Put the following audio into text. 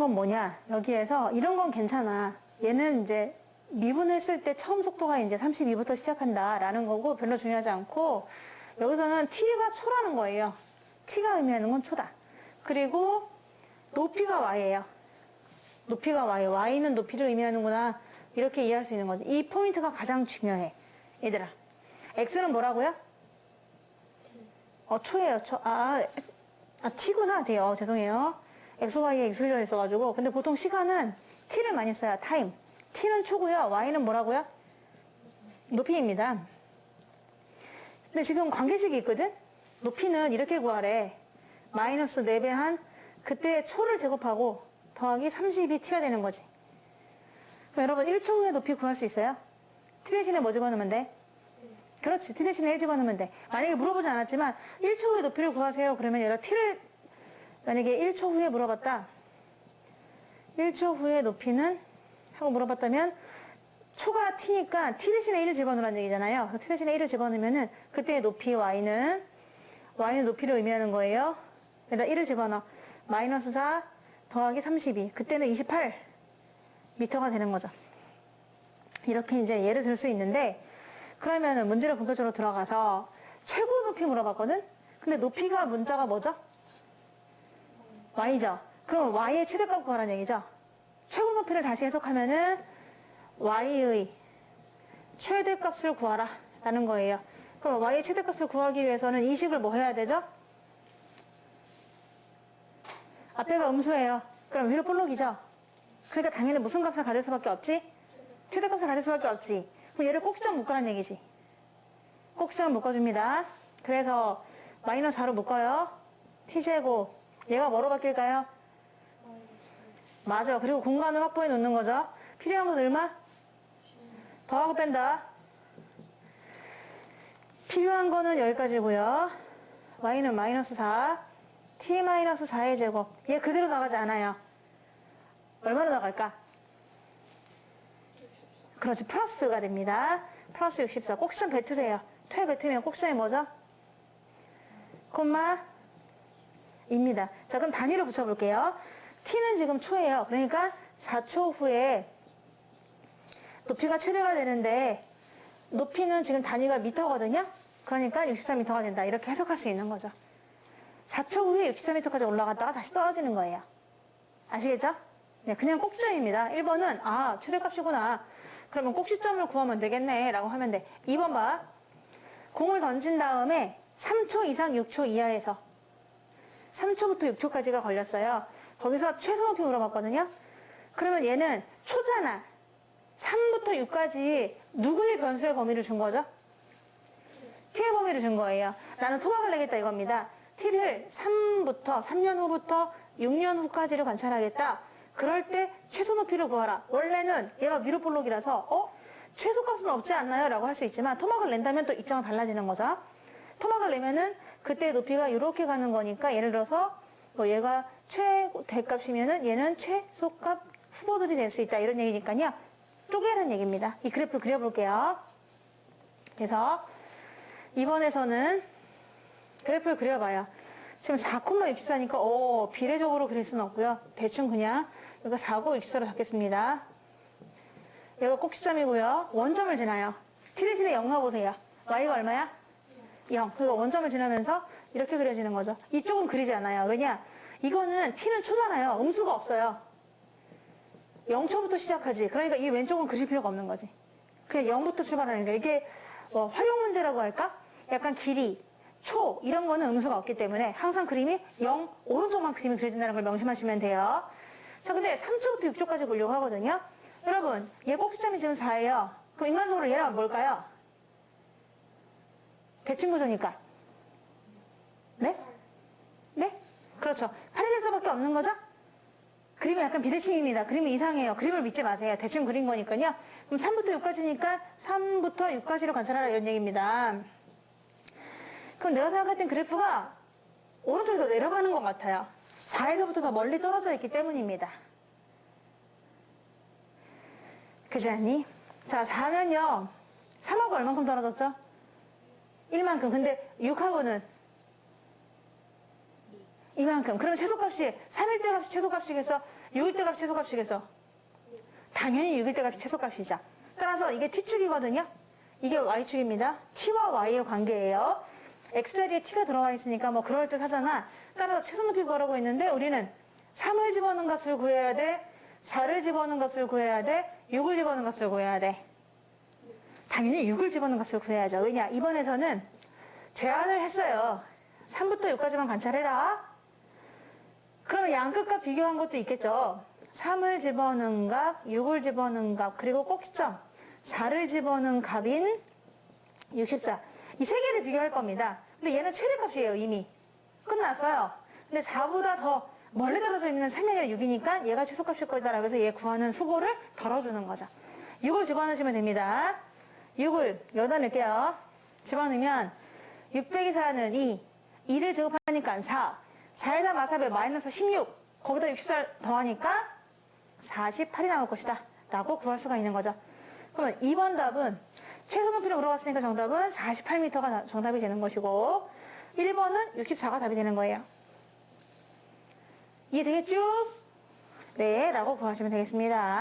건 뭐냐? 여기에서 이런 건 괜찮아. 얘는 이제 미분했을 때 처음 속도가 이제 32부터 시작한다라는 거고 별로 중요하지 않고 여기서는 t가 초라는 거예요. t가 의미하는 건 초다. 그리고 높이가 y예요. 높이가 y. y는 높이를 의미하는구나. 이렇게 이해할 수 있는 거지. 이 포인트가 가장 중요해. 얘들아. x는 뭐라고요? 초예요. 초. t구나. 죄송해요. x, y에 x가 있어가지고. 근데 보통 시간은 t를 많이 써요. 타임. t는 초고요. y는 뭐라고요? 높이입니다. 근데 지금 관계식이 있거든? 높이는 이렇게 구하래. 마이너스 4배 한 그때 초를 제곱하고 더하기 30이 t가 되는 거지. 그럼 여러분 1초 후에 높이 구할 수 있어요? t 대신에 뭐 집어넣으면 돼? 그렇지. t 대신에 1 집어넣으면 돼. 만약에 물어보지 않았지만 1초 후에 높이를 구하세요. 그러면 얘가 t를 만약에 1초 후에 물어봤다. 1초 후에 높이는 하고 물어봤다면 초가 t니까 t 대신에 1을 집어넣으라는 얘기잖아요. 그래서 t 대신에 1을 집어넣으면은 그때의 높이 y는 높이를 의미하는 거예요. 그러니까 1을 집어넣어. 마이너스 4 더하기 32. 그때는 28 미터가 되는 거죠. 이렇게 이제 예를 들 수 있는데 그러면은 문제를 본격적으로 들어가서 최고 높이 물어봤거든? 근데 높이가 문자가 뭐죠? y죠. 그럼 y의 최대값 구하라는 얘기죠. 최고 높이를 다시 해석하면은 y의 최대값을 구하라 라는 거예요. 그럼 y의 최대값을 구하기 위해서는 이 식을 뭐 해야 되죠? 앞에가 음수예요. 그럼 위로 볼록이죠. 그러니까 당연히 무슨 값을 가질 수밖에 없지? 최대값을 가질 수밖에 없지. 그럼 얘를 꼭지점 묶으라는 얘기지. 꼭지점 묶어줍니다. 그래서 마이너스 4로 묶어요. t제곱. 얘가 뭐로 바뀔까요? 맞아. 그리고 공간을 확보해 놓는 거죠. 필요한 건 얼마? 더하고 뺀다. 필요한 거는 여기까지고요. y는 마이너스 4. t 마이너스 4의 제곱. 얘 그대로 나가지 않아요. 얼마나 나갈까? 그렇지. 플러스가 됩니다. 플러스 64. 꼭지점 뱉으세요. 퇴 뱉으면 꼭지점이 뭐죠? 콤마 입니다. 자, 그럼 단위로 붙여볼게요. t는 지금 초예요. 그러니까 4초 후에 높이가 최대가 되는데 높이는 지금 단위가 미터거든요. 그러니까 64m가 된다. 이렇게 해석할 수 있는 거죠. 4초 후에 64m까지 올라갔다가 다시 떨어지는 거예요. 아시겠죠? 네, 그냥 꼭지점입니다. 1번은 최대값이구나. 그러면 꼭지점을 구하면 되겠네 라고 하면 돼. 2번 봐. 공을 던진 다음에 3초 이상 6초 이하에서 3초부터 6초까지가 걸렸어요. 거기서 최소 높이 물어봤거든요. 그러면 얘는 초잖아. 3부터 6까지 누구의 변수의 범위를 준 거죠? t의 범위를 준 거예요. 나는 토막을 내겠다 이겁니다. t를 3년 후부터 6년 후까지를 관찰하겠다. 그럴 때 최소 높이를 구하라. 원래는 얘가 위로 볼록이라서 최소값은 없지 않나요? 라고 할 수 있지만 토막을 낸다면 또 입장은 달라지는 거죠. 토막을 내면은 그때 높이가 이렇게 가는 거니까 예를 들어서 얘가 최대값이면은 얘는 최소값 후보들이 될 수 있다. 이런 얘기니까요. 쪼개라는 얘기입니다. 이 그래프를 그려볼게요. 그래서 이번에서는 그래프를 그려봐요. 지금 4,64니까 비례적으로 그릴 수는 없고요. 대충 그냥 여기가 4,64로 잡겠습니다. 여기가 꼭지점이고요. 원점을 지나요. t 대신에 0 넣어보세요. y가 얼마야? 0. 그리고 원점을 지나면서 이렇게 그려지는 거죠. 이쪽은 그리지 않아요. 왜냐? 이거는 t는 초잖아요. 음수가 없어요. 0초부터 시작하지. 그러니까 이 왼쪽은 그릴 필요가 없는 거지. 그냥 0부터 출발하는 거야. 이게 활용 문제라고 할까? 약간 길이, 초 이런 거는 음수가 없기 때문에 항상 그림이 0 오른쪽만 그림이 그려진다는 걸 명심하시면 돼요. 자, 근데 3초부터 6초까지 보려고 하거든요. 여러분, 얘 꼭지점이 지금 4예요. 그럼 인간적으로 얘랑 뭘까요? 대칭구조니까. 네? 네? 그렇죠. 8이 될 수밖에 없는 거죠? 그림이 약간 비대칭입니다. 그림이 이상해요. 그림을 믿지 마세요. 대충 그린 거니까요. 그럼 3부터 6까지니까 3부터 6까지로 관찰하라 이런 얘기입니다. 그럼 내가 생각할 땐 그래프가 오른쪽에 더 내려가는 것 같아요. 4에서부터 더 멀리 떨어져 있기 때문입니다. 그지 않니? 자, 4면요. 3하고 얼만큼 떨어졌죠? 1만큼. 근데 6하고는 이만큼. 그러면 최소값이 3일 때 값이 최소값이겠어? 6일 때 값이 최소값이겠어. 당연히 6일 때 값이 최소값이죠. 따라서 이게 t축이거든요. 이게 y축입니다. t와 y의 관계예요. x자리에 t가 들어가 있으니까 뭐 그럴듯 하잖아. 따라서 최소 높이 구하라고 했는데 우리는 3을 집어넣은 값을 구해야 돼. 4를 집어넣은 값을 구해야 돼. 6을 집어넣은 값을 구해야 돼. 당연히 6을 집어넣은 값을 구해야죠. 왜냐? 이번에서는 제한을 했어요. 3부터 6까지만 관찰해라. 그러면 양끝과 비교한 것도 있겠죠. 3을 집어넣은 값, 6을 집어넣은 값, 그리고 꼭 시점 4를 집어넣은 값인 64. 이 세 개를 비교할 겁니다. 근데 얘는 최대값이에요. 이미 끝났어요. 근데 4보다 더 멀리 떨어져 있는 3이 아니라 6이니까 얘가 최소값일 거다라고 해서 얘 구하는 수고를 덜어주는 거죠. 6을 집어넣으시면 됩니다. 6을 여기다 넣을게요. 집어넣으면 6 빼기 4는 2, 2를 제곱하니까 4, 4에다 마사배 마이너스 16, 거기다 64 더하니까 48이 나올 것이다 라고 구할 수가 있는 거죠. 그러면 2번 답은 최소 높이를 물어봤으니까 정답은 48m가 정답이 되는 것이고 1번은 64가 답이 되는 거예요. 이해되겠죠? 네, 라고 구하시면 되겠습니다.